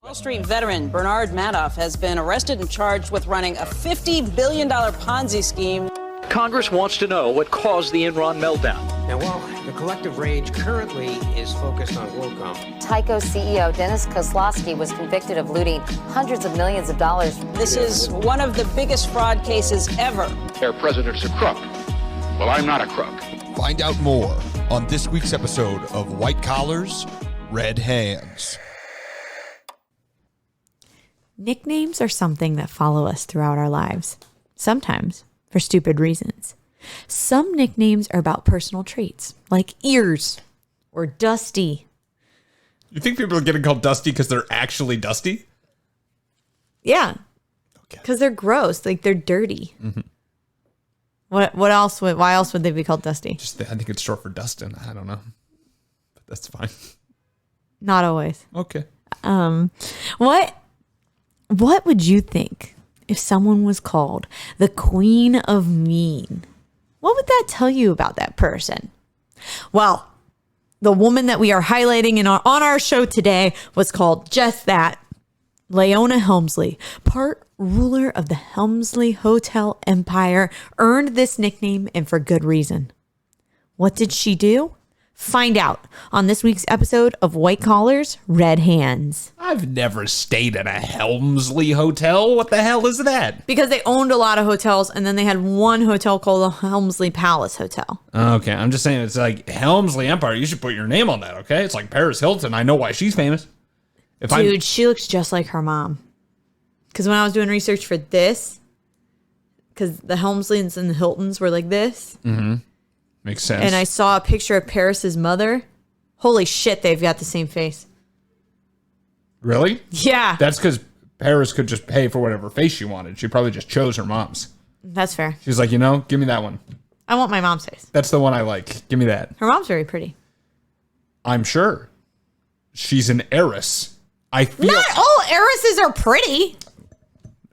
Wall Street veteran Bernard Madoff has been arrested and charged with running a $50 billion Ponzi scheme. Congress wants to know what caused the Enron meltdown. Now, while the collective rage currently is focused on WorldCom, Tyco CEO Dennis Kozlowski was convicted of looting hundreds of millions of dollars. This is one of the biggest fraud cases ever. Their president's a crook. Well, I'm not a crook. Find out more on this week's episode of White Collars, Red Hands. Nicknames are something that follow us throughout our lives, sometimes for stupid reasons. Some nicknames are about personal traits, like Ears or Dusty. You think people are getting called Dusty because they're actually dusty? Yeah, because they're gross, like they're dirty. Mm-hmm. What else? Why else would they be called Dusty? I think it's short for Dustin. I don't know, but that's fine. Not always. Okay. What would you think if someone was called the Queen of Mean? What would that tell you about that person? Well, the woman that we are highlighting on our show today was called just that. Leona Helmsley, part ruler of the Helmsley Hotel Empire, earned this nickname, and for good reason. What did she do? Find out on this week's episode of White Collars, Red Hands. I've never stayed at a Helmsley hotel. What the hell is that? Because they owned a lot of hotels, and then they had one hotel called the Helmsley Palace Hotel. Okay, I'm just saying, it's like Helmsley Empire. You should put your name on that, okay? It's like Paris Hilton. I know why she's famous. Dude, she looks just like her mom. Because when I was doing research for this, because the Helmsleys and the Hiltons were like this. Mm-hmm. Makes sense. And I saw a picture of Paris's mother. Holy shit, they've got the same face. Really? Yeah. That's because Paris could just pay for whatever face she wanted. She probably just chose her mom's. That's fair. She's like, give me that one. I want my mom's face. That's the one I like. Give me that. Her mom's very pretty. I'm sure. She's an heiress. I feel not all heiresses are pretty.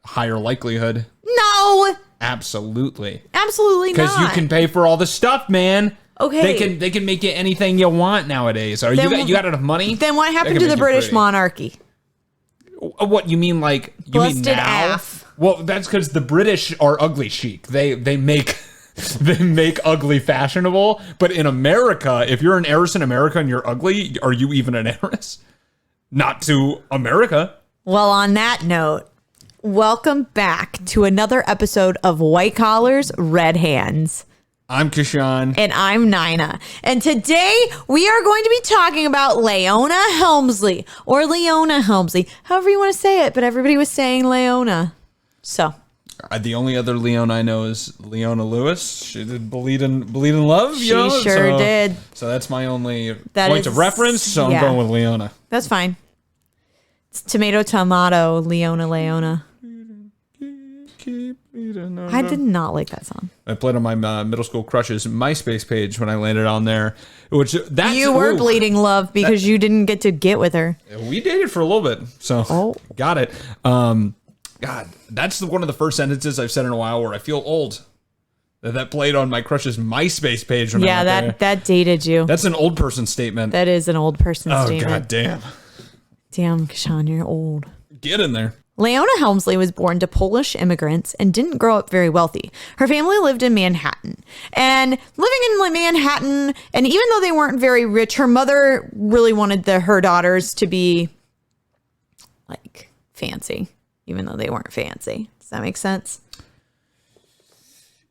Higher likelihood. No. Absolutely. Absolutely not. Because you can pay for all the stuff, man. Okay. They can make you anything you want nowadays. You got enough money? Then what happened to the British monarchy? What you mean, like you busted mean now? AF. Well, that's because the British are ugly chic. They make they make ugly fashionable. But in America, if you're an heiress in America and you're ugly, are you even an heiress? Not to America. Well, on that note, welcome back to another episode of White Collars, Red Hands. I'm Kishan. And I'm Nina. And today we are going to be talking about Leona Helmsley, or Leona Helmsley, however you want to say it, but everybody was saying Leona. So. The only other Leona I know is Leona Lewis. She did Bleed in Love. She sure did. So that's my only point of reference. So I'm going with Leona. That's fine. It's tomato, Leona. I did not like that song. I played on my middle school crush's MySpace page when I landed on there. You were bleeding love because you didn't get with her. We dated for a little bit, so got it. God, that's one of the first sentences I've said in a while where I feel old. That played on my crush's MySpace page. When that dated you. That's an old person statement. That is an old person statement. Oh, God damn. Damn, Kishan, you're old. Get in there. Leona Helmsley was born to Polish immigrants and didn't grow up very wealthy. Her family lived in Manhattan. And living in Manhattan, and even though they weren't very rich, her mother really wanted her daughters to be, like, fancy, even though they weren't fancy. Does that make sense?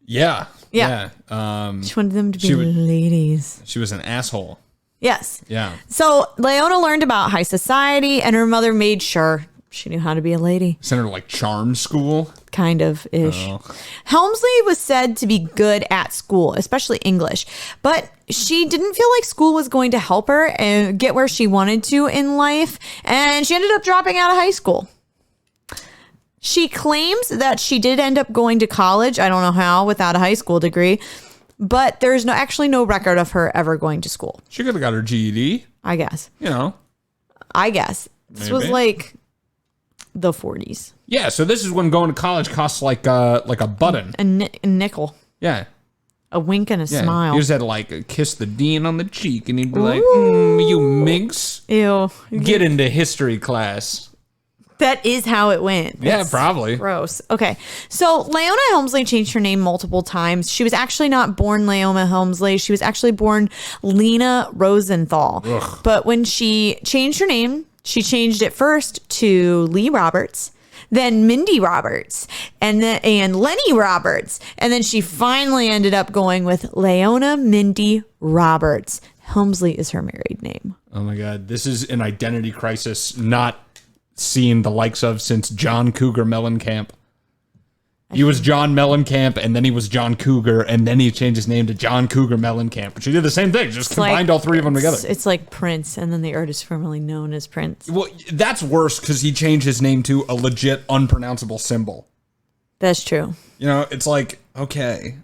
Yeah. She wanted them to be ladies. She was an asshole. Yes. Yeah. So Leona learned about high society, and her mother made sure she knew how to be a lady. Sent her to like charm school? Kind of ish. Oh. Helmsley was said to be good at school, especially English, but she didn't feel like school was going to help her and get where she wanted to in life, and she ended up dropping out of high school. She claims that she did end up going to college, I don't know how, without a high school degree, but there's actually no record of her ever going to school. She could have got her GED. I guess. I guess. This was like the 40s. Yeah, so this is when going to college costs like a button. A nickel. Yeah. A wink and a smile. You just had to like kiss the dean on the cheek and he'd be like, you minx. Ew. Get into history class. That is how it went. Yeah, probably. Gross. Okay. So Leona Helmsley changed her name multiple times. She was actually not born Leona Helmsley. She was actually born Lena Rosenthal. Ugh. But when she changed her name, she changed it first to Lee Roberts, then Mindy Roberts, and Lenny Roberts. And then she finally ended up going with Leona Mindy Roberts. Helmsley is her married name. Oh my God. This is an identity crisis not seen the likes of since John Cougar Mellencamp. He was John Mellencamp, and then he was John Cougar, and then he changed his name to John Cougar Mellencamp. But she did the same thing, just combined all three of them together. It's like Prince, and then the artist formerly known as Prince. Well, that's worse because he changed his name to a legit unpronounceable symbol. That's true. You know, it's like, okay,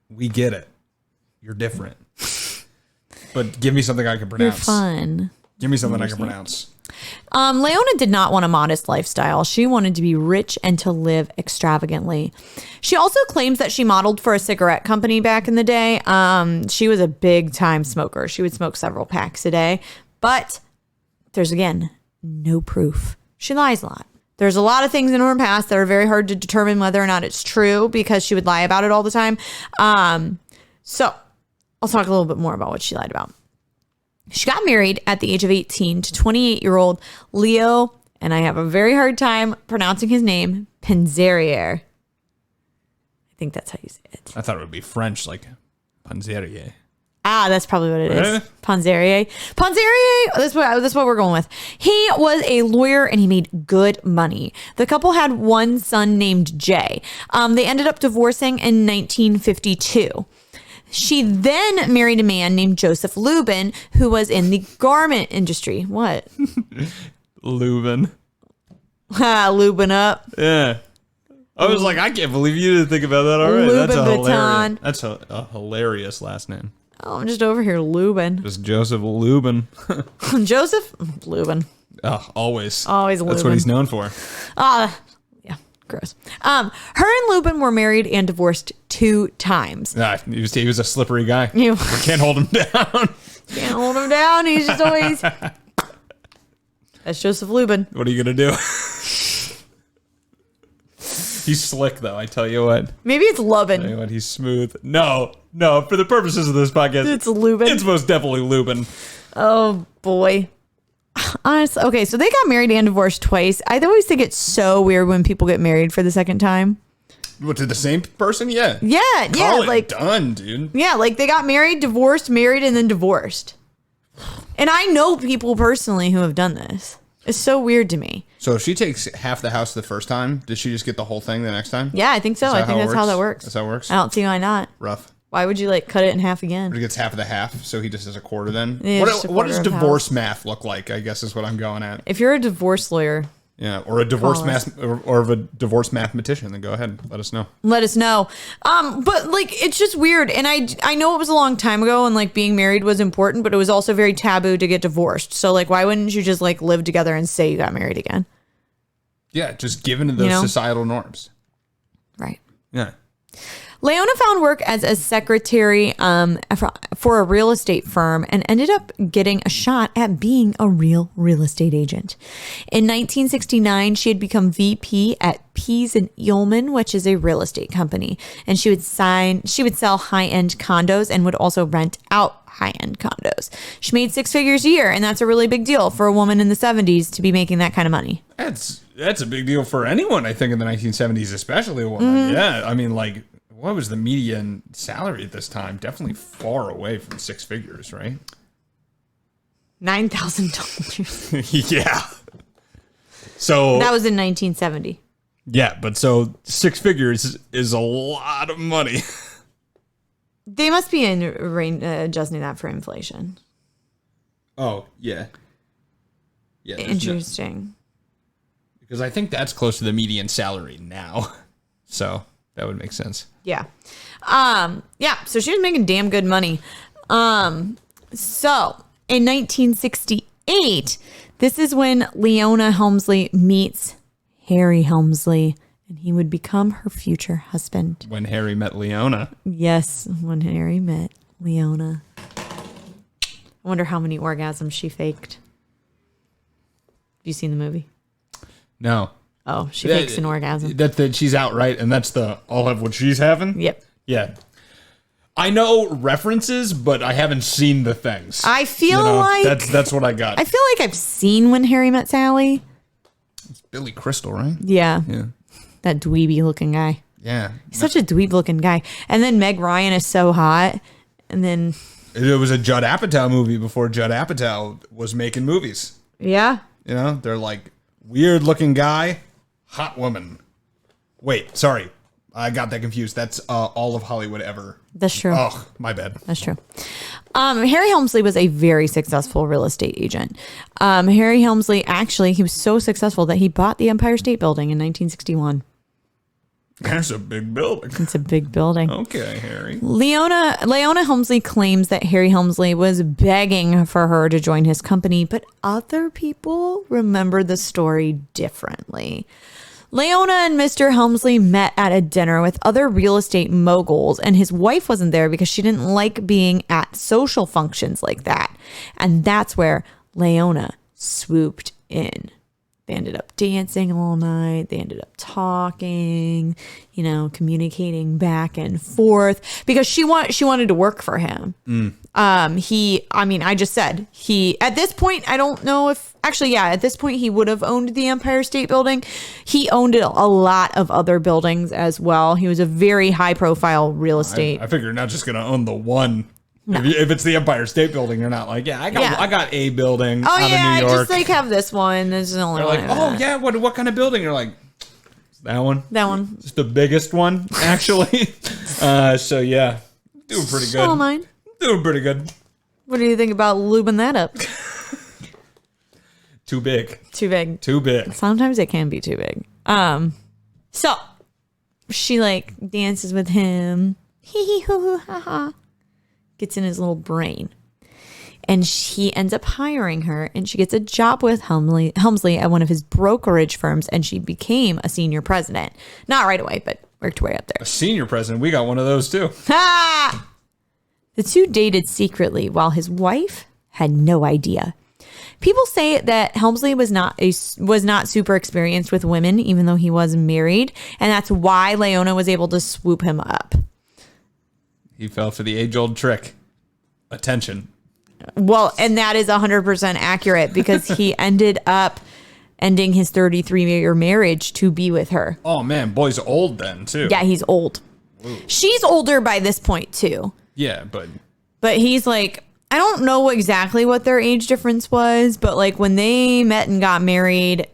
we get it. You're different. But give me something I can pronounce. You're fun. Give me something I can pronounce. Leona did not want a modest lifestyle. She wanted to be rich and to live extravagantly. She also claims that she modeled for a cigarette company back in the day. She was a big time smoker. She would smoke several packs a day. But there's, again, no proof. She lies a lot. There's a lot of things in her past that are very hard to determine whether or not it's true because she would lie about it all the time. So I'll talk a little bit more about what she lied about. She got married at the age of 18 to 28-year-old Leo, and I have a very hard time pronouncing his name, Panzerier. I think that's how you say it. I thought it would be French, like Panzerier. Ah, that's probably what it is. Eh? Panzerier. That's what we're going with. He was a lawyer and he made good money. The couple had one son named Jay. They ended up divorcing in 1952. She then married a man named Joseph Lubin, who was in the garment industry. What? Lubin. Lubin up. Yeah. I was like, I can't believe you didn't think about that already. Lubin That's a hilarious last name. Oh, I'm just over here, Lubin. Just Joseph Lubin. Joseph Lubin. Oh, always. Always Lubin. That's what he's known for. Yeah, gross. Her and Lubin were married and divorced 2 times. He was a slippery guy. You Can't hold him down. can't hold him down. He's just always. That's Joseph Lubin. What are you gonna do? He's slick though. I tell you what. Maybe it's Lubin. Tell you what, he's smooth. No. For the purposes of this podcast, It's Lubin. It's most definitely Lubin. Oh boy. Honestly, okay, so they got married and divorced twice. I always think it's so weird when people get married for the second time. What, to the same person? Yeah. Yeah, like done, dude. Yeah, like they got married, divorced, married, and then divorced. And I know people personally who have done this. It's so weird to me. So if she takes half the house the first time, does she just get the whole thing the next time? Yeah, I think so. I think that's how that works. That's how it works? I don't see why not. Rough. Why would you like cut it in half Or he again? gets half of the half, so he just has a quarter then? Yeah, just a What quarter does of divorce house. math look like, I guess is what I'm going at. If you're a divorce lawyer, Yeah, or a divorce Call us. or of a divorce mathematician, then go ahead. Let us know. let us know. But like it's just weird. And I know it was a long time ago and like being married was important, but it was also very taboo to get divorced. So like why wouldn't you just like live together and say you got married again? Yeah, just given to those You know? societal norms. Right. Yeah. Leona found work as a secretary for a real estate firm and ended up getting a shot at being a real estate agent. In 1969, she had become VP at Pease and Eilman, which is a real estate company, and she would sell high-end condos and would also rent out high-end condos. She made 6 figures a year, and that's a really big deal for a woman in the 70s to be making that kind of money. That's a big deal for anyone, I think, in the 1970s, especially a woman. Mm-hmm. Yeah, I mean, like, what was the median salary at this time? Definitely far away from 6 figures, right? $9,000. Yeah. So That was in 1970. yeah, but so 6 figures is a lot of money. They must be adjusting that for inflation. Oh, yeah. Yeah. Interesting. Because I think that's close to the median salary now. So that would make sense. Yeah. So she was making damn good money. So in 1968, this is when Leona Helmsley meets Harry Helmsley, and he would become her future husband. When Harry met Leona. Yes, when Harry met Leona. I wonder how many orgasms she faked. Have you seen the movie? No. Oh, she fakes an orgasm. That she's out, right? And that's I'll have what she's having? Yep. Yeah. I know references, but I haven't seen the things. I feel like that's what I got. I feel like I've seen When Harry Met Sally. It's Billy Crystal, right? Yeah. Yeah. That dweeby looking guy. Yeah. He's such a dweeb looking guy. And then Meg Ryan is so hot. And then It was a Judd Apatow movie before Judd Apatow was making movies. yeah. You know, they're like weird looking guy, hot woman. Wait, sorry. I got that confused. That's all of Hollywood ever. That's true. Oh, my bad. That's true. Harry Helmsley was a very successful real estate agent. Harry Helmsley, actually, he was so successful that he bought the Empire State Building in 1961. That's a big building. It's a big building. Okay, Harry. Leona Helmsley claims that Harry Helmsley was begging for her to join his company, but other people remember the story differently. Leona and Mr. Helmsley met at a dinner with other real estate moguls, and his wife wasn't there because she didn't like being at social functions like that. And that's where Leona swooped in. They ended up dancing all night. They ended up talking, communicating back and forth because she wanted to work for him. I just said at this point, I don't know if at this point he would have owned the Empire State Building. He owned a lot of other buildings as well. He was a very high profile real estate. I figure you're not just going to own the one. No. If it's the Empire State Building, you're not like, I got a building out of New York. I just have this one. This is the only one. They're like, what kind of building? You're like, that one. That one. It's the biggest one, actually. So yeah, doing pretty good. So mine. Doing pretty good. What do you think about lubing that up? Too big. Too big. Too big. Sometimes it can be too big. So she dances with him. Hee hee hoo hoo ha ha. Gets in his little brain. And he ends up hiring her, and she gets a job with Helmsley at one of his brokerage firms, and she became a senior president. Not right away, but worked her way up there. A senior president? We got one of those too. Ha! The two dated secretly while his wife had no idea. People say that Helmsley was not super experienced with women, even though he was married, and that's why Leona was able to swoop him up. He fell for the age-old trick. Attention. Well, and that is 100% accurate because he ended up ending his 33-year marriage to be with her. Oh, man. Boy's old then, too. Yeah, he's old. Ooh. She's older by this point, too. Yeah, but he's like, I don't know exactly what their age difference was, but when they met and got married,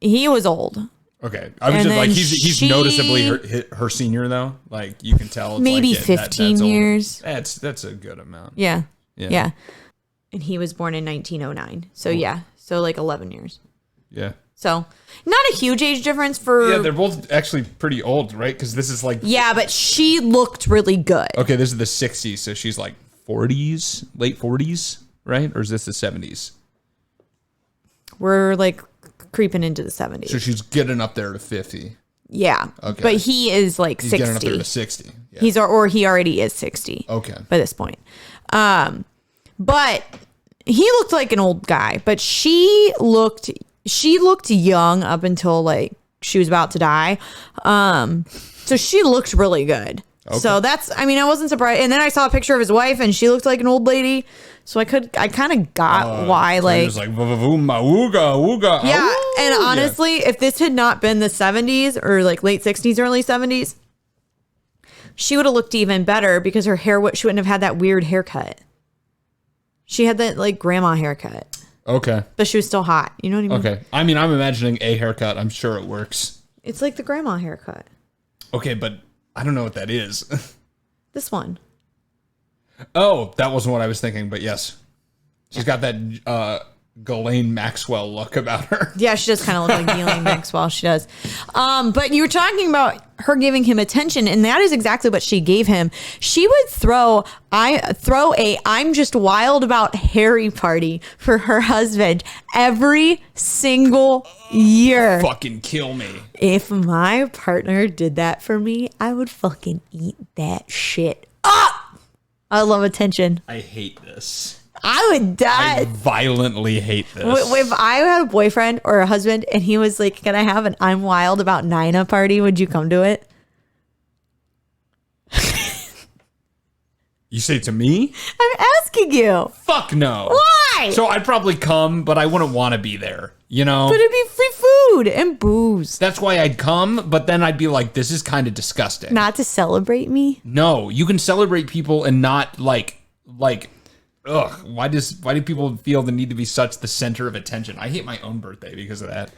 he was old. Okay. I was just like, he's noticeably her senior, though. Like, you can tell. It's maybe 15 years. That's a good amount. Yeah. And he was born in 1909. So, So, 11 years. Yeah. So, not a huge age difference for... Yeah, they're both actually pretty old, right? Because this is Yeah, but she looked really good. Okay, this is the 60s, so she's 40s, late 40s, right? Or is this the 70s? We're, creeping into the 70s. So she's getting up there to 50. Yeah. Okay. But he is 60. He's getting up there to 60. Yeah. He already is 60. Okay. By this point. But he looked like an old guy, but she looked young up until she was about to die. So she looked really good. Okay. So I wasn't surprised. And then I saw a picture of his wife and she looked like an old lady. So I kind of got why it was ooga. Yeah. And honestly, if this had not been the 70s or late 60s, early 70s, she would have looked even better because her hair, she wouldn't have had that weird haircut. She had that grandma haircut. Okay. But she was still hot. You know what I mean? Okay. I'm imagining a haircut. I'm sure it works. It's like the grandma haircut. Okay, but I don't know what that is. This one. Oh, that wasn't what I was thinking, but yes. She's got that Ghislaine Maxwell look about her. Yeah, she does kind of look like Ghislaine Maxwell. She does. But you were talking about her giving him attention, and that is exactly what she gave him. She would throw a I'm just wild about Harry party for her husband every single year. Fucking kill me. If my partner did that for me, I would fucking eat that shit up. I love attention. I hate this. I would die. I violently hate this. If I had a boyfriend or a husband and he was like, can I have an I'm Wild About Nina party? Would you come to it? You say to me? I'm asking you. Fuck no. Why? So I'd probably come, but I wouldn't want to be there, you know? But it'd be free food and booze. That's why I'd come, but then I'd be like, this is kind of disgusting. Not to celebrate me? No, you can celebrate people and not ugh, why do people feel the need to be such the center of attention? I hate my own birthday because of that.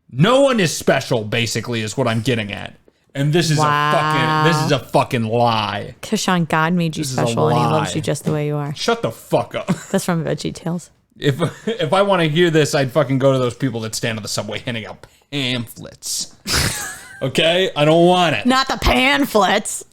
No one is special, basically, is what I'm getting at. And this is a fucking lie. Kashan, God made you special and he loves you just the way you are. Shut the fuck up. That's from VeggieTales. If I want to hear this, I'd fucking go to those people that stand on the subway handing out pamphlets. Okay? I don't want it. Not the pamphlets.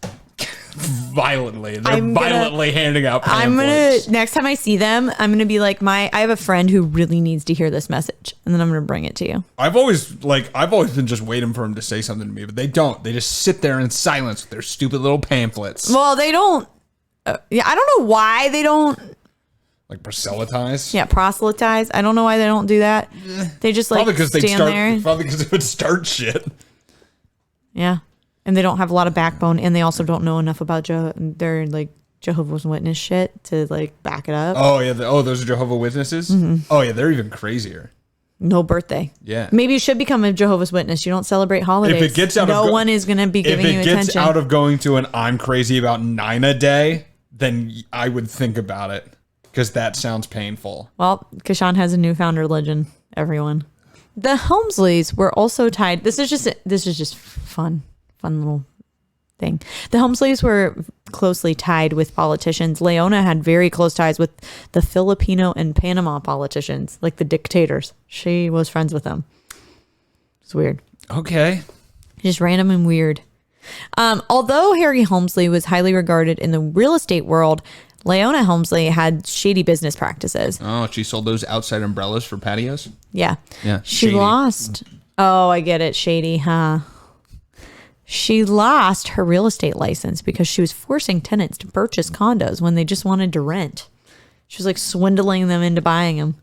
Violently. They're violently handing out pamphlets. Next time I see them, I'm gonna be like, I have a friend who really needs to hear this message, and then I'm gonna bring it to you. I've always been just waiting for them to say something to me, but they don't. They just sit there in silence with their stupid little pamphlets. Well, they don't. I don't know why they don't. Like proselytize? Yeah, proselytize. I don't know why they don't do that. They just like stand there. Probably because it would start shit. Yeah. And they don't have a lot of backbone, and they also don't know enough about their like Jehovah's Witness shit to like back it up. Oh yeah, those are Jehovah's Witnesses. Mm-hmm. Oh yeah, they're even crazier. No birthday. Yeah. Maybe you should become a Jehovah's Witness. You don't celebrate holidays. If it gets one is going to be giving you attention. If it gets out of going to an I'm crazy about Nina day, then I would think about it because that sounds painful. Well, Kashan has a newfound religion. Everyone, the Helmsleys were also tied. This is just fun little thing. The Helmsleys were closely tied with politicians. Leona had very close ties with the Filipino and Panama politicians, like the dictators. She was friends with them. It's weird. Okay. Just random and weird. Although Harry Helmsley was highly regarded in the real estate world, Leona Helmsley had shady business practices. Oh, she sold those outside umbrellas for patios? Yeah. Yeah. She shady. lost. Oh, I get it. Shady, huh? She lost her real estate license because she was forcing tenants to purchase condos when they just wanted to rent. She was like swindling them into buying them.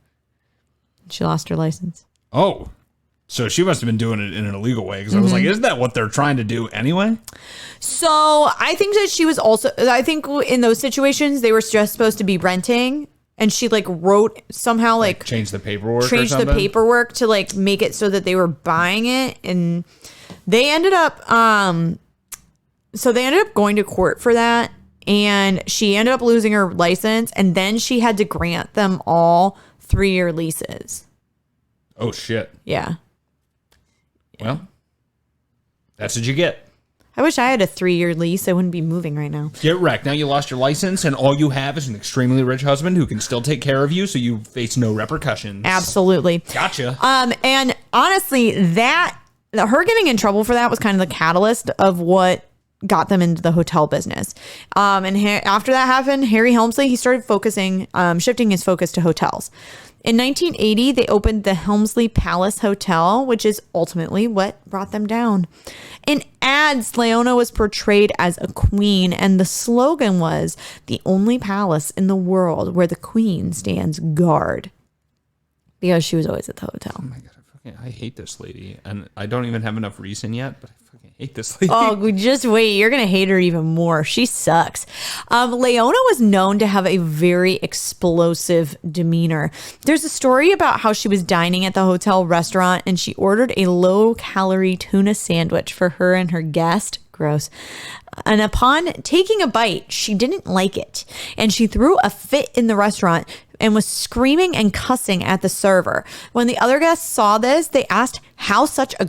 She lost her license. Oh, so she must have been doing it in an illegal way because I was like, isn't that what they're trying to do anyway? So I think that she was also, I think in those situations, they were just supposed to be renting. And she like wrote somehow like change the paperwork. Change the paperwork to like make it so that they were buying it, and they ended up going to court for that, and she ended up losing her license, and then she had to grant them all 3-year leases. Oh shit. Yeah. Well, that's what you get. I wish I had a 3-year lease. I wouldn't be moving right now. Get wrecked. Now you lost your license, and all you have is an extremely rich husband who can still take care of you, so you face no repercussions. Absolutely. Gotcha. And honestly, her getting in trouble for that was kind of the catalyst of what got them into the hotel business. And after that happened, Harry Helmsley, he started shifting his focus to hotels. In 1980, they opened the Helmsley Palace Hotel, which is ultimately what brought them down. In ads, Leona was portrayed as a queen, and the slogan was, "The only palace in the world where the queen stands guard." Because she was always at the hotel. Oh my God, I hate this lady. And I don't even have enough reason yet, but I fucking hate this lady. Oh, just wait. You're going to hate her even more. She sucks. Leona was known to have a very explosive demeanor. There's a story about how she was dining at the hotel restaurant and she ordered a low-calorie tuna sandwich for her and her guest. Gross. And upon taking a bite, she didn't like it. And she threw a fit in the restaurant and was screaming and cussing at the server. When the other guests saw this, they asked how such a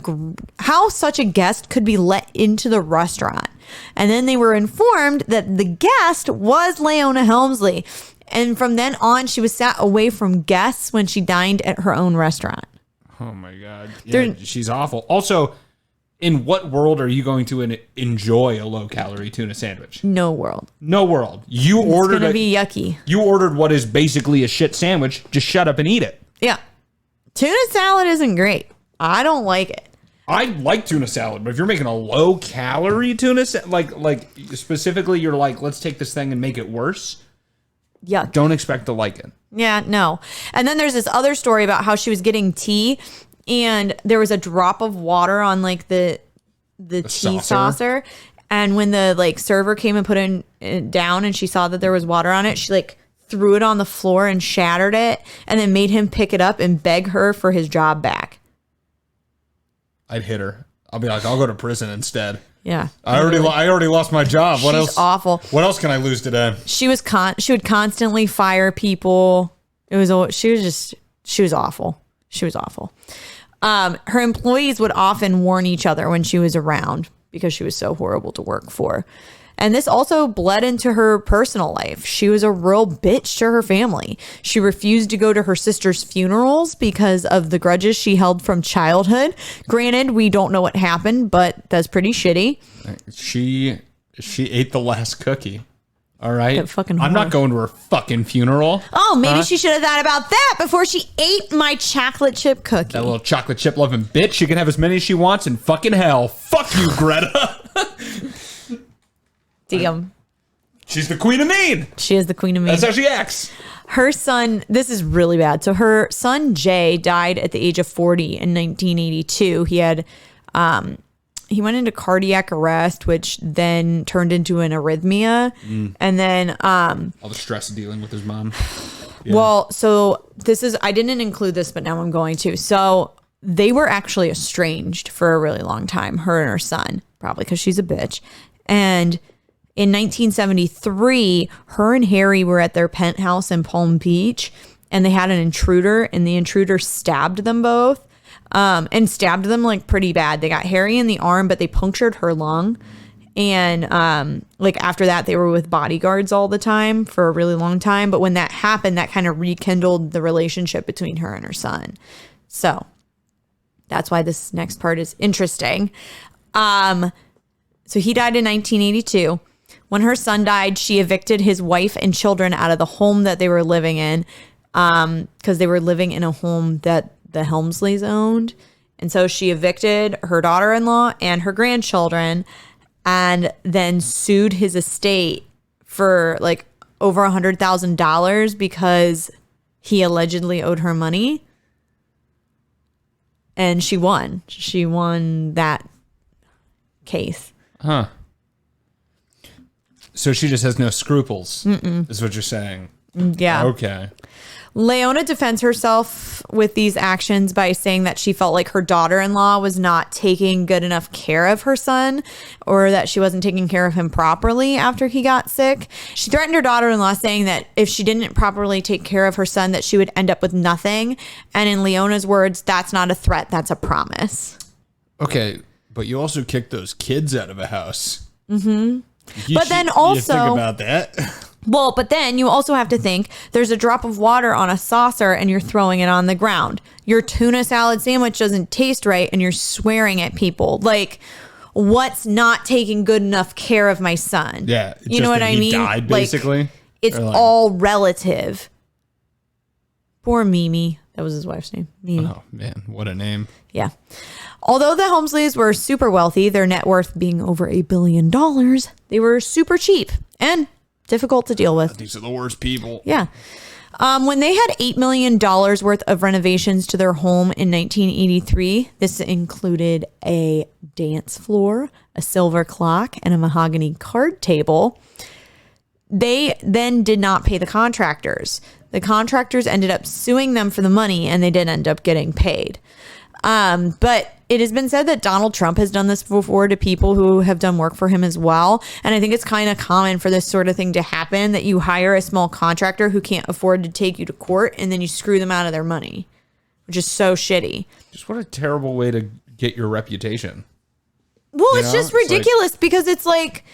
guest could be let into the restaurant. And then they were informed that the guest was Leona Helmsley. And from then on, she was sat away from guests when she dined at her own restaurant. Oh my God. Yeah, she's awful. Also, in what world are you going to enjoy a low-calorie tuna sandwich? No world. No world. You ordered it's gonna be yucky. You ordered what is basically a shit sandwich. Just shut up and eat it. Yeah. Tuna salad isn't great. I don't like it. I like tuna salad, but if you're making a low-calorie tuna salad, like specifically you're like, let's take this thing and make it worse. yuck. Don't expect to like it. Yeah, no. And then there's this other story about how she was getting tea and there was a drop of water on like the tea saucer. And when the like server came and put it down and she saw that there was water on it, she like threw it on the floor and shattered it and then made him pick it up and beg her for his job back. I'd hit her. I'll be like, I'll go to prison instead. Yeah. I already lost my job. What She's else? Awful. What else can I lose today? She would constantly fire people. She was awful. She was awful. Her employees would often warn each other when she was around because she was so horrible to work for. And this also bled into her personal life. She was a real bitch to her family. She refused to go to her sister's funerals because of the grudges she held from childhood. Granted, we don't know what happened, but that's pretty shitty. She ate the last cookie. All right. That fucking I'm not going to her fucking funeral. Oh, maybe she should have thought about that before she ate my chocolate chip cookie. That little chocolate chip loving bitch. She can have as many as she wants in fucking hell. Fuck you, Greta. Damn. She's the queen of mean. She is the queen of mean. That's how she acts. Her son, this is really bad. So her son, Jay, died at the age of 40 in 1982. He had, he went into cardiac arrest, which then turned into an arrhythmia. And then, all the stress of dealing with his mom. Yeah. Well, so I didn't include this, but now I'm going to. So they were actually estranged for a really long time, her and her son, probably because she's a bitch. And in 1973, her and Harry were at their penthouse in Palm Beach and they had an intruder and the intruder stabbed them both and stabbed them like pretty bad. They got Harry in the arm, but they punctured her lung. And like after that, they were with bodyguards all the time for a really long time. But when that happened, that kind of rekindled the relationship between her and her son. So that's why this next part is interesting. So he died in 1982. When her son died, she evicted his wife and children out of the home that they were living in because they were living in a home that the Helmsleys owned. And so she evicted her daughter-in-law and her grandchildren and then sued his estate for like over $100,000 because he allegedly owed her money. And she won. She won that case. Huh. So she just has no scruples, is what you're saying. Yeah. Okay. Leona defends herself with these actions by saying that she felt like her daughter-in-law was not taking good enough care of her son or that she wasn't taking care of him properly after he got sick. She threatened her daughter-in-law saying that if she didn't properly take care of her son, that she would end up with nothing. And in Leona's words, that's not a threat, that's a promise. Okay, but you also kicked those kids out of a house. But then also, think about that. well, but then you also have to think there's a drop of water on a saucer and you're throwing it on the ground. Your tuna salad sandwich doesn't taste right and you're swearing at people. Like, what's not taking good enough care of my son? Yeah. You know what I mean? Died, basically. Like, it's all relative. Poor Mimi. That was his wife's name. Mimi. Oh, man. What a name. Yeah. Although the Helmsleys were super wealthy, their net worth being over $1 billion, they were super cheap and difficult to deal with. These are the worst people. Yeah. When they had $8 million worth of renovations to their home in 1983, this included a dance floor, a silver clock, and a mahogany card table. They then did not pay the contractors. The contractors ended up suing them for the money and they did end up getting paid. But it has been said that Donald Trump has done this before to people who have done work for him as well. And I think it's kind of common for this sort of thing to happen, that you hire a small contractor who can't afford to take you to court and then you screw them out of their money, which is so shitty. Just what a terrible way to get your reputation. Well, it's just ridiculous because it's like,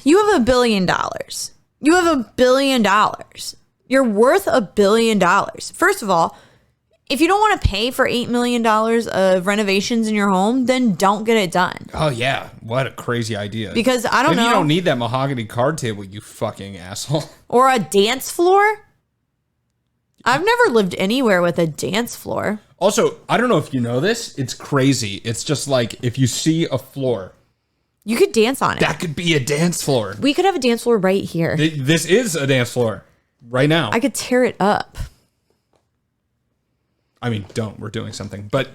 you have $1 billion. You have $1 billion. You're worth $1 billion. First of all, if you don't want to pay for $8 million of renovations in your home, then don't get it done. Oh, yeah. What a crazy idea. Because I don't know. You don't need that mahogany card table, you fucking asshole. Or a dance floor. I've never lived anywhere with a dance floor. Also, I don't know if you know this. It's crazy. It's just like if you see a floor You could dance on it. That could be a dance floor. We could have a dance floor right here. This is a dance floor right now. I could tear it up. I mean, we're doing something. But,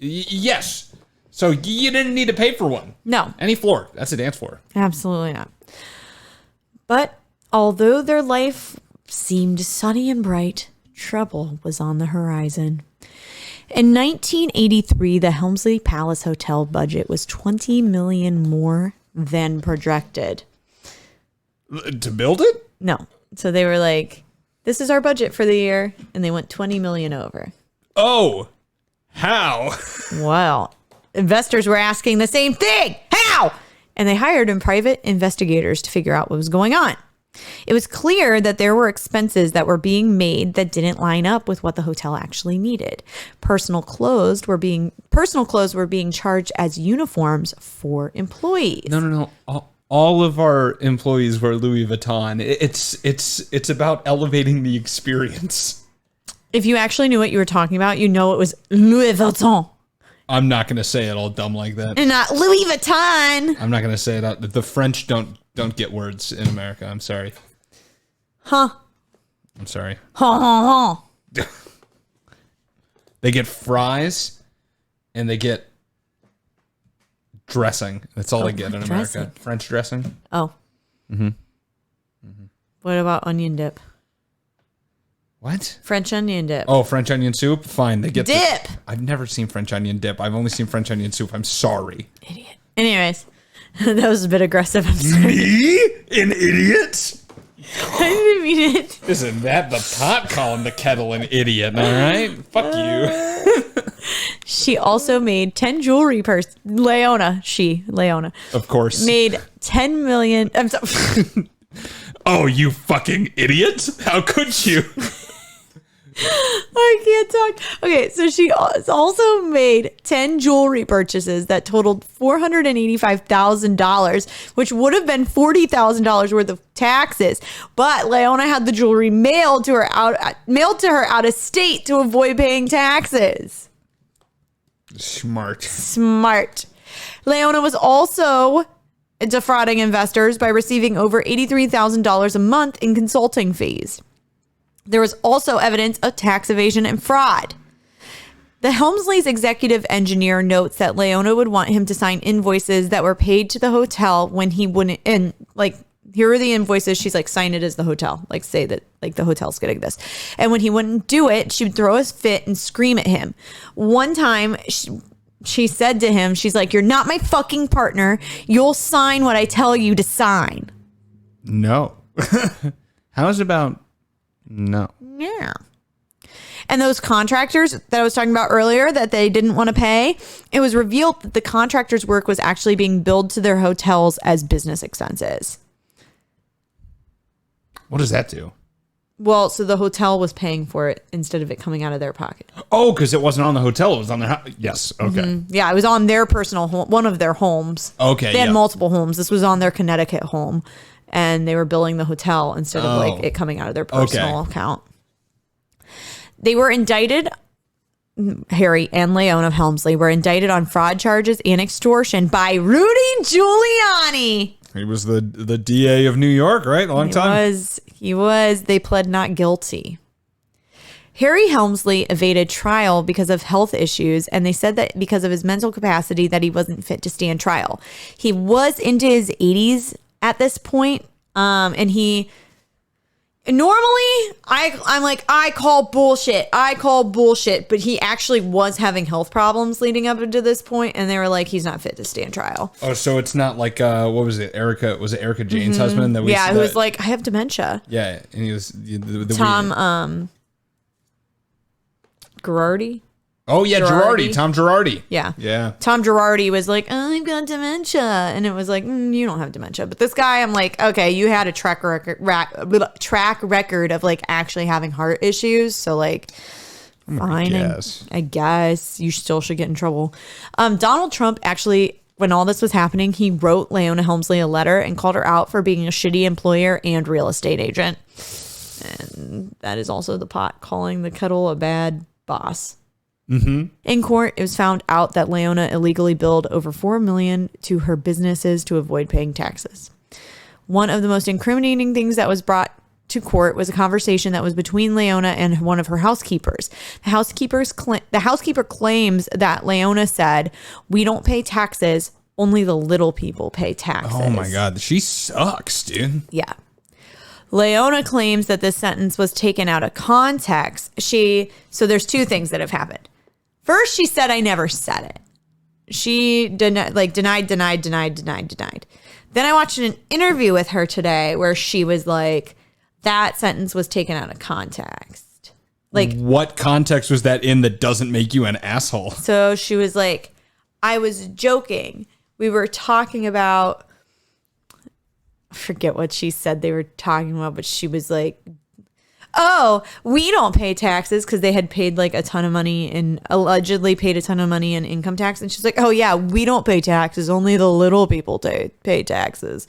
yes. So you didn't need to pay for one. No. Any floor. That's a dance floor. Absolutely not. But although their life seemed sunny and bright, trouble was on the horizon. In 1983, the Helmsley Palace Hotel budget was $20 million more than projected. To build it? No. So they were like, this is our budget for the year. And they went $20 million over. Oh, how? Well, investors were asking the same thing. How? And they hired in private investigators to figure out what was going on. It was clear that there were expenses that were being made that didn't line up with what the hotel actually needed. Personal clothes were being charged as uniforms for employees. No. All of our employees wear Louis Vuitton. It's about elevating the experience. If you actually knew what you were talking about, you know it was Louis Vuitton. I'm not going to say it all dumb like that. And not Louis Vuitton. I'm not going to say it out. The French don't get words in America. I'm sorry. Huh. I'm sorry. Huh. They get fries and they get dressing. That's all they get in dressing? America. French dressing. Oh. What about onion dip? What? French onion dip. Oh, French onion soup? Fine. They get dip. I've never seen French onion dip. I've only seen French onion soup. I'm sorry. Idiot. Anyways, that was a bit aggressive. I'm sorry. Me? An idiot? I didn't mean it. Isn't that the pot calling the kettle an idiot, all right? Fuck you. She also made 10 jewelry Leona, Of course. made 10 million. I'm sorry. Oh, you fucking idiot. How could you? I can't talk. Okay, so she also made 10 jewelry purchases that totaled $485,000, which would have been $40,000 worth of taxes. But Leona had the jewelry mailed to her out of state to avoid paying taxes. Smart. Leona was also defrauding investors by receiving over $83,000 a month in consulting fees. There was also evidence of tax evasion and fraud. The Helmsley's executive engineer notes that Leona would want him to sign invoices that were paid to the hotel when he wouldn't, and like, here are the invoices. She's like, sign it as the hotel. Like, say that like the hotel's getting this. And when he wouldn't do it, she would throw a fit and scream at him. One time she said to him, she's like, you're not my fucking partner. You'll sign what I tell you to sign. No. How's about no? Yeah. And those contractors that I was talking about earlier that they didn't want to pay, it was revealed that the contractors' work was actually being billed to their hotels as business expenses. What does that do? Well, so the hotel was paying for it instead of it coming out of their pocket. Oh, because it wasn't on the hotel. It was on their house. Yes. Okay. Mm-hmm. Yeah, it was on their personal home, one of their homes. Okay. They had multiple homes. This was on their Connecticut home. And they were billing the hotel instead of like it coming out of their personal account. They were indicted. Harry and Leona Helmsley were indicted on fraud charges and extortion by Rudy Giuliani. He was the DA of New York, right? A long time. He was. They pled not guilty. Harry Helmsley evaded trial because of health issues, and they said that because of his mental capacity that he wasn't fit to stand trial. He was into his 80s at this point, and he normally I'm like, I call bullshit, but he actually was having health problems leading up into this point, and they were like, he's not fit to stand trial. Oh, so it's not like what was it? Was it Erica Jane's husband? Who was like, I have dementia. Yeah, and he was the Tom Girardi. Oh yeah, Girardi. Tom Girardi. Yeah. Tom Girardi was like, oh, I've got dementia, and it was like, you don't have dementia. But this guy, I'm like, okay, you had a track record of like actually having heart issues, so like, fine, I guess you still should get in trouble. Donald Trump actually, when all this was happening, he wrote Leona Helmsley a letter and called her out for being a shitty employer and real estate agent, and that is also the pot calling the kettle a bad boss. In court, it was found out that Leona illegally billed over $4 million to her businesses to avoid paying taxes. One of the most incriminating things that was brought to court was a conversation that was between Leona and one of her housekeepers. The housekeeper claims that Leona said, "We don't pay taxes. Only the little people pay taxes." Oh my God, she sucks, dude. Yeah. Leona claims that this sentence was taken out of context. So there's two things that have happened. First, she said, "I never said it." She denied. Then I watched an interview with her today where she was like, that sentence was taken out of context. Like, what context was that in that doesn't make you an asshole? So she was like, "I was joking. We were talking about," I forget what she said they were talking about, but she was like, "Oh, we don't pay taxes," because they had paid like a ton of money and allegedly paid a ton of money in income tax. And she's like, "Oh yeah, we don't pay taxes. Only the little people pay taxes."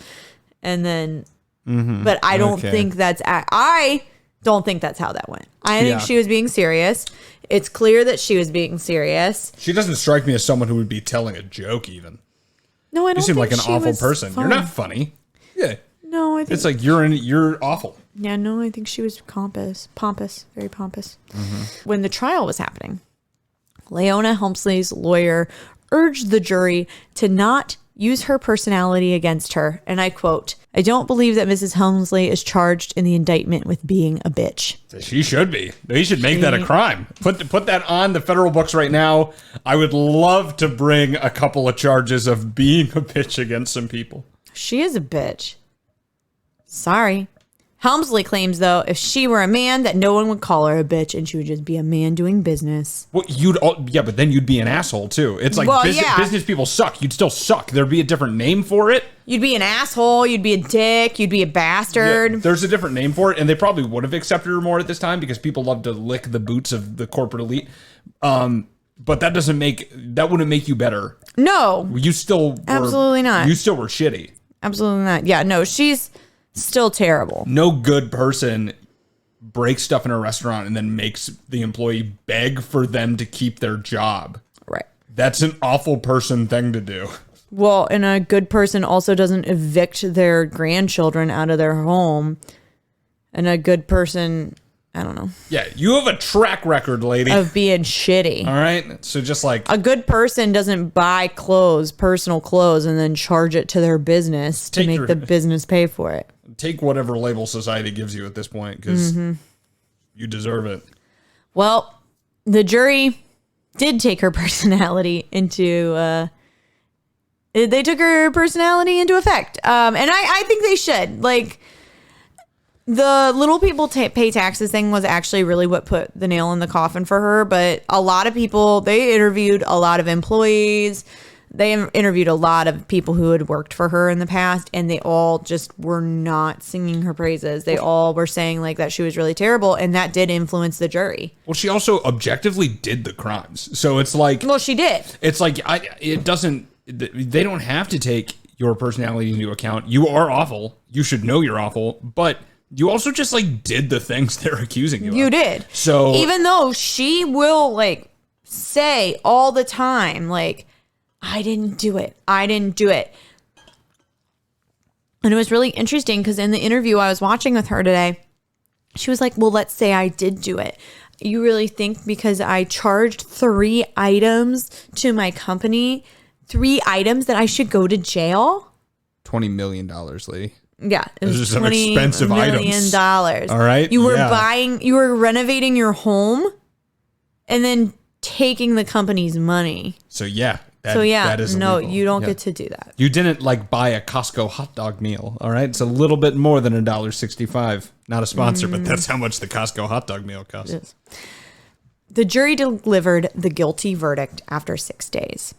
And then, but I don't think I don't think that's how that went. I think she was being serious. It's clear that she was being serious. She doesn't strike me as someone who would be telling a joke even. No, I don't. You seem like an she awful was person. fun. You're not funny. Yeah. No, I think It's like you're awful. Yeah, no, I think she was pompous, very pompous. When the trial was happening, Leona Helmsley's lawyer urged the jury to not use her personality against her. And I quote, "I don't believe that Mrs. Helmsley is charged in the indictment with being a bitch." She should be. They should make that a crime. Put that on the federal books right now. I would love to bring a couple of charges of being a bitch against some people. She is a bitch. Sorry. Helmsley claims, though, if she were a man, that no one would call her a bitch and she would just be a man doing business. Well, but then you'd be an asshole too. It's like business people suck. You'd still suck. There'd be a different name for it. You'd be an asshole. You'd be a dick. You'd be a bastard. Yeah, there's a different name for it, and they probably would have accepted her more at this time because people love to lick the boots of the corporate elite. But that wouldn't make you better. No. You still were, absolutely not. You still were shitty. Absolutely not. Yeah, no, she's still terrible. No good person breaks stuff in a restaurant and then makes the employee beg for them to keep their job. Right. That's an awful person thing to do. Well, and a good person also doesn't evict their grandchildren out of their home. And a good person, I don't know. Yeah, you have a track record, lady. Of being shitty. All right? So just like... A good person doesn't buy personal clothes, and then charge it to their business to make the business pay for it. Take whatever label society gives you at this point, because you deserve it. Well, the jury did take her personality into... they took her personality into effect. And I think they should. Like... The little people pay taxes thing was actually really what put the nail in the coffin for her. But a lot of people, they interviewed a lot of employees. They interviewed a lot of people who had worked for her in the past, and they all just were not singing her praises. They all were saying like that she was really terrible, and that did influence the jury. Well, she also objectively did the crimes. So it's like... Well, she did. It's like, they don't have to take your personality into account. You are awful. You should know you're awful. But... you also just like did the things they're accusing you of. You did. So even though she will like say all the time, like, I didn't do it. And it was really interesting because in the interview I was watching with her today, she was like, well, let's say I did do it. You really think because I charged 3 items to my company, 3 items that I should go to jail? $20 million, lady. Yeah, it was some expensive items. $20 million. All right. You were renovating your home and then taking the company's money. So yeah. That is illegal. You don't get to do that. You didn't like buy a Costco hot dog meal. All right. It's a little bit more than $1.65. Not a sponsor, but that's how much the Costco hot dog meal costs. It is. The jury delivered the guilty verdict after 6 days.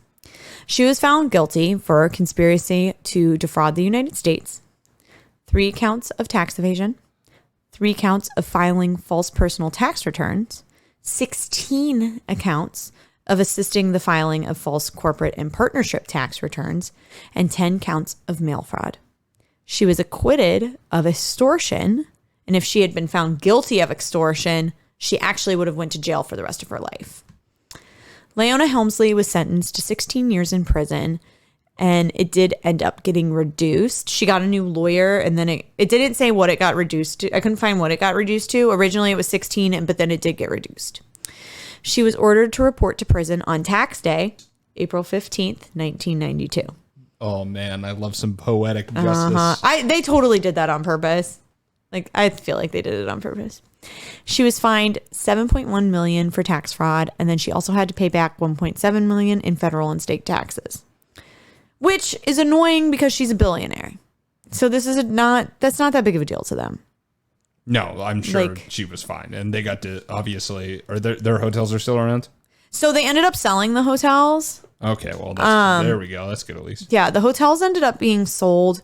She was found guilty for conspiracy to defraud the United States, 3 counts of tax evasion, 3 counts of filing false personal tax returns, 16 accounts of assisting the filing of false corporate and partnership tax returns, and 10 counts of mail fraud. She was acquitted of extortion, and if she had been found guilty of extortion, she actually would have went to jail for the rest of her life. Leona Helmsley was sentenced to 16 years in prison, and it did end up getting reduced. She got a new lawyer, and then it didn't say what it got reduced to. I couldn't find what it got reduced to. Originally, it was 16, but then it did get reduced. She was ordered to report to prison on tax day, April 15th, 1992. Oh, man, I love some poetic justice. They totally did that on purpose. Like, I feel like they did it on purpose. She was fined $7.1 million for tax fraud, and then she also had to pay back $1.7 million in federal and state taxes, which is annoying because she's a billionaire. So that's not that big of a deal to them. No, I'm sure she was fine, and they got to obviously. Or their hotels are still around. So they ended up selling the hotels. Okay, well, there we go. That's good at least. Yeah, the hotels ended up being sold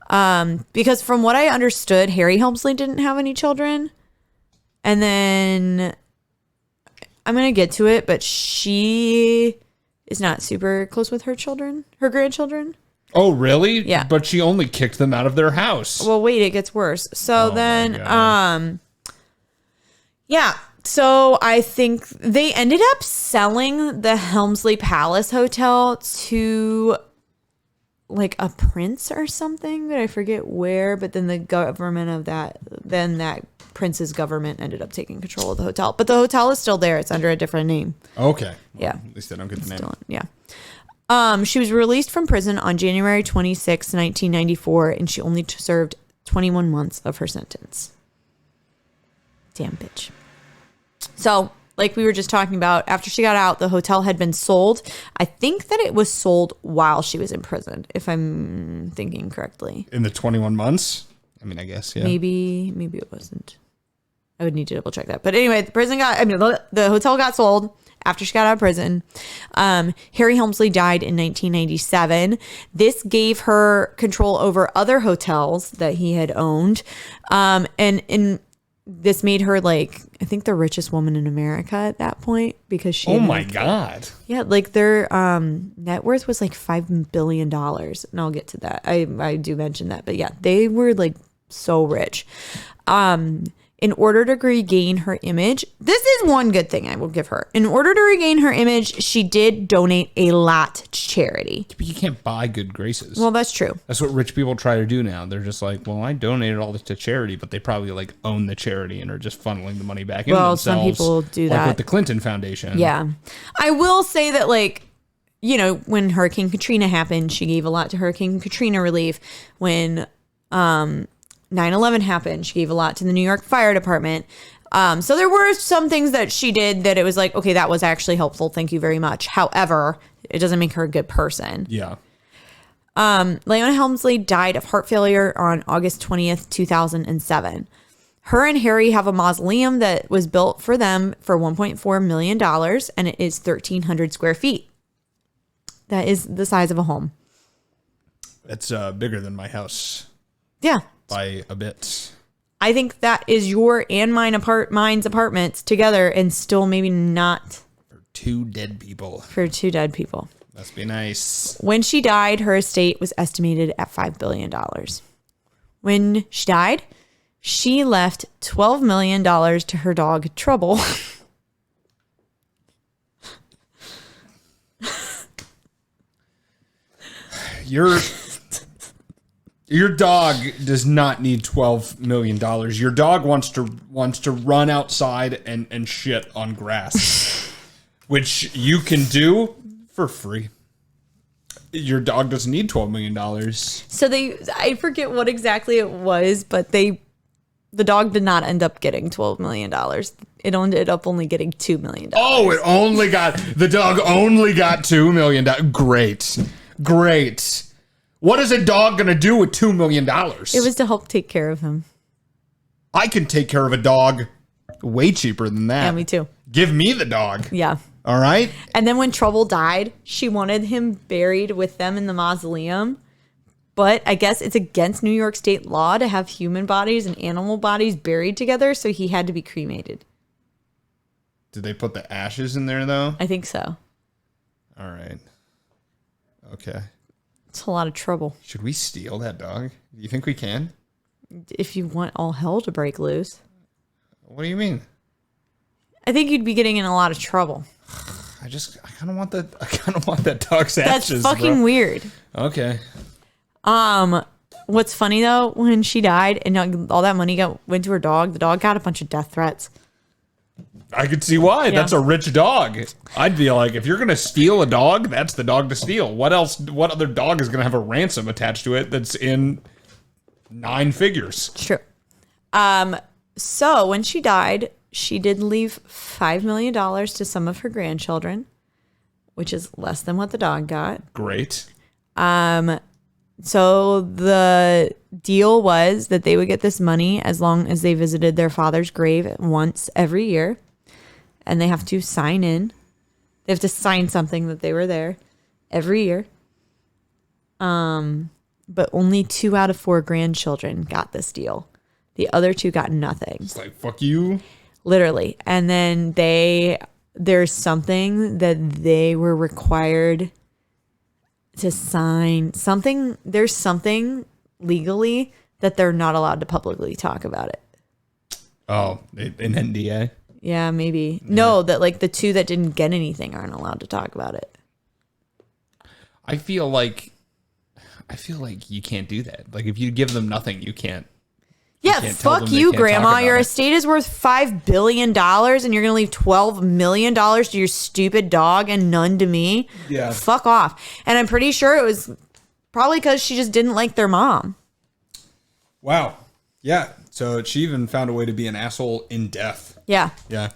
because from what I understood, Harry Helmsley didn't have any children. And then I'm going to get to it, but she is not super close with her grandchildren. Oh, really? Yeah. But she only kicked them out of their house. Well, wait, it gets worse. So yeah. So I think they ended up selling the Helmsley Palace Hotel to like a prince or something, but I forget where. But then the government of that prince's government ended up taking control of the hotel. But the hotel is still there. It's under a different name. Okay. Well, Yeah. At least I don't get the name. Yeah. She was released from prison on January 26, 1994, and she only served 21 months of her sentence. Damn bitch. So, like we were just talking about, after she got out, the hotel had been sold. I think that it was sold while she was in prison, if I'm thinking correctly. In the 21 months? I mean, I guess, yeah. Maybe it wasn't. I would need to double check that. But anyway, the hotel got sold after she got out of prison. Harry Helmsley died in 1997. This gave her control over other hotels that he had owned. And this made her, like, I think the richest woman in America at that point because she. Oh my God. Yeah, like their net worth was like $5 billion. And I'll get to that. I do mention that. But yeah, they were like so rich. In order to regain her image, this is one good thing I will give her. In order to regain her image, she did donate a lot to charity. But you can't buy good graces. Well, that's true. That's what rich people try to do now. They're just like, well, I donated all this to charity, but they probably like own the charity and are just funneling the money back into themselves. Well, some people do that. Like with the Clinton Foundation. Yeah. I will say that, like, you know, when Hurricane Katrina happened, she gave a lot to Hurricane Katrina relief. When 9/11 happened, she gave a lot to the New York Fire Department. So there were some things that she did that it was like, okay, that was actually helpful. Thank you very much. However, it doesn't make her a good person. Yeah. Leona Helmsley died of heart failure on August 20th, 2007. Her and Harry have a mausoleum that was built for them for $1.4 million, and it is 1,300 square feet. That is the size of a home. It's bigger than my house. Yeah. By a bit. I think that is your and mine's apartments together, and still maybe not. For two dead people. For two dead people. Must be nice. When she died, her estate was estimated at $5 billion. When she died, she left $12 million to her dog, Trouble. Your dog does not need $12 million. Your dog wants to run outside and shit on grass, which you can do for free. Your dog doesn't need $12 million. So I forget what exactly it was, but the dog did not end up getting $12 million. It ended up only getting $2 million. Oh, the dog only got $2 million. Great. What is a dog going to do with $2 million? It was to help take care of him. I can take care of a dog way cheaper than that. Yeah, me too. Give me the dog. Yeah. All right. And then when Trouble died, she wanted him buried with them in the mausoleum. But I guess it's against New York state law to have human bodies and animal bodies buried together, so he had to be cremated. Did they put the ashes in there, though? I think so. All right. Okay. It's a lot of trouble. Should we steal that dog? Do you think we can? If you want all hell to break loose. What do you mean? I think you'd be getting in a lot of trouble. I kind of want that dog's That's ashes. fucking bro. weird. Okay. What's funny though, when she died and all that money went to her dog, the dog got a bunch of death threats. I could see why. Yeah. That's a rich dog. I'd be like, if you're gonna steal a dog, that's the dog to steal. What else? What other dog is gonna have a ransom attached to it that's in 9 figures? True. So when she died, she did leave $5 million to some of her grandchildren, which is less than what the dog got. Great. So the deal was that they would get this money as long as they visited their father's grave once every year. And they have to sign in. They have to sign something that they were there every year. But only 2 out of 4 grandchildren got this deal. The other 2 got nothing. It's like, fuck you. Literally. And then there's something that they were required to sign. There's something legally that they're not allowed to publicly talk about it. Oh, an NDA? Yeah, maybe. Yeah. No, that like the 2 that didn't get anything aren't allowed to talk about it. I feel like you can't do that. Like if you give them nothing, you can't. Yeah, fuck you, Grandma. Your estate is worth $5 billion and you're going to leave $12 million to your stupid dog and none to me? Yeah. Fuck off. And I'm pretty sure it was probably because she just didn't like their mom. Wow. Yeah. So she even found a way to be an asshole in death. Yeah. Yeah.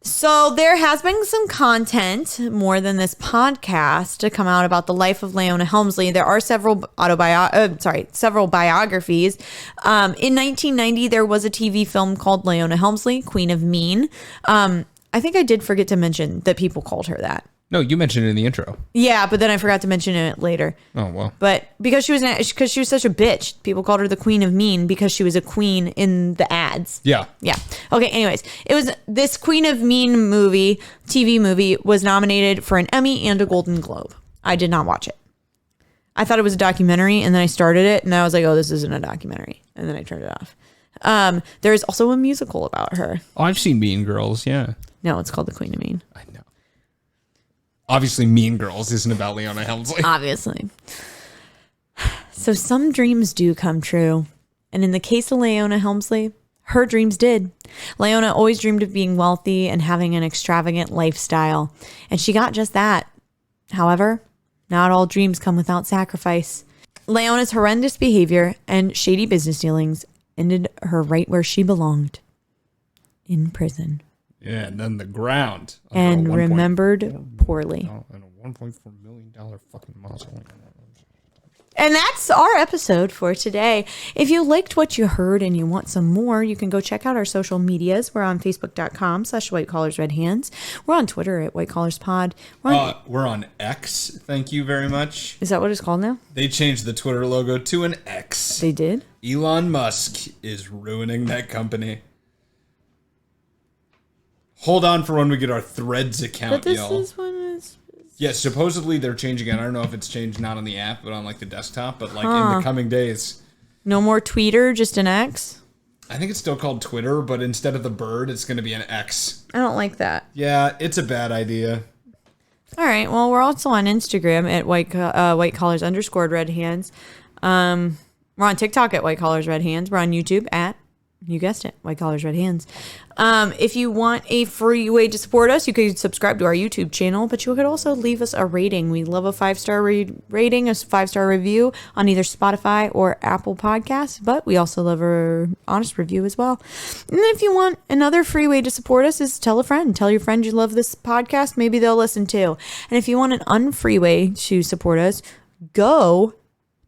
So there has been some content more than this podcast to come out about the life of Leona Helmsley. There are several biographies. In 1990, there was a TV film called Leona Helmsley, Queen of Mean. I think I did forget to mention that people called her that. No, you mentioned it in the intro. Yeah, but then I forgot to mention it later. Oh, well. But because she was such a bitch, people called her the Queen of Mean because she was a queen in the ads. Yeah. Yeah. Okay, anyways, it was this Queen of Mean TV movie was nominated for an Emmy and a Golden Globe. I did not watch it. I thought it was a documentary and then I started it and I was like, oh, this isn't a documentary. And then I turned it off. There's also a musical about her. Oh, I've seen Mean Girls, yeah. No, it's called The Queen of Mean. I know. Obviously, Mean Girls isn't about Leona Helmsley. Obviously. So some dreams do come true. And in the case of Leona Helmsley, her dreams did. Leona always dreamed of being wealthy and having an extravagant lifestyle. And she got just that. However, not all dreams come without sacrifice. Leona's horrendous behavior and shady business dealings ended her right where she belonged. In prison. Yeah, and then the ground. And remembered poorly. And a $1.4 million fucking mausoleum. And that's our episode for today. If you liked what you heard and you want some more, you can go check out our social medias. We're on Facebook.com/WhiteCollarsRedHands. We're on Twitter at WhiteCollarsPod. We're on X. Thank you very much. Is that what it's called now? They changed the Twitter logo to an X. They did? Elon Musk is ruining that company. Hold on for when we get our Threads account, But this y'all. is one is. Yeah, supposedly they're changing it. I don't know if it's changed not on the app, but on like the desktop. But like in the coming days, No more Tweeter, just an X? I think it's still called Twitter, but instead of the bird, it's going to be an X. I don't like that. Yeah, it's a bad idea. All right. Well, we're also on Instagram at whitecollars_redhands. We're on TikTok at whitecollarsredhands. We're on YouTube at, you guessed it, White Collars Red Hands. If you want a free way to support us, you could subscribe to our YouTube channel, but you could also leave us a rating. We love a 5-star rating, a 5-star review on either Spotify or Apple Podcasts, but we also love a honest review as well. And if you want another free way to support us is tell a friend. Tell your friend you love this podcast. Maybe they'll listen too. And if you want an unfree way to support us, go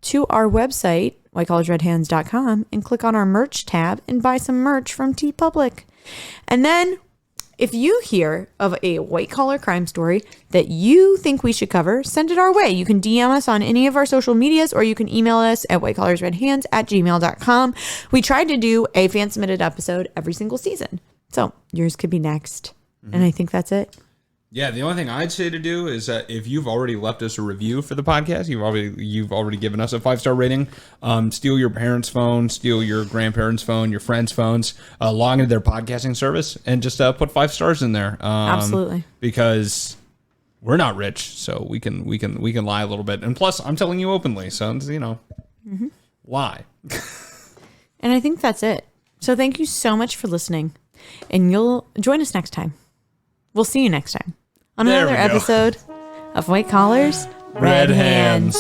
to our website, whitecollarsredhands.com, and click on our merch tab and buy some merch from TeePublic. And then if you hear of a white collar crime story that you think we should cover, send it our way. You can DM us on any of our social medias, or you can email us at whitecollarsredhands@gmail.com. We tried to do a fan submitted episode every single season, so yours could be next. And I think that's it. Yeah, the only thing I'd say to do is that if you've already left us a review for the podcast, you've already given us a 5-star rating, steal your parents' phone, steal your grandparents' phone, your friends' phones, log into their podcasting service, and just put 5 stars in there. Absolutely. Because we're not rich, so we can lie a little bit. And plus, I'm telling you openly, so lie. And I think that's it. So thank you so much for listening, and you'll join us next time. We'll see you next time on There another we go. episode of White Collars, Red Hands.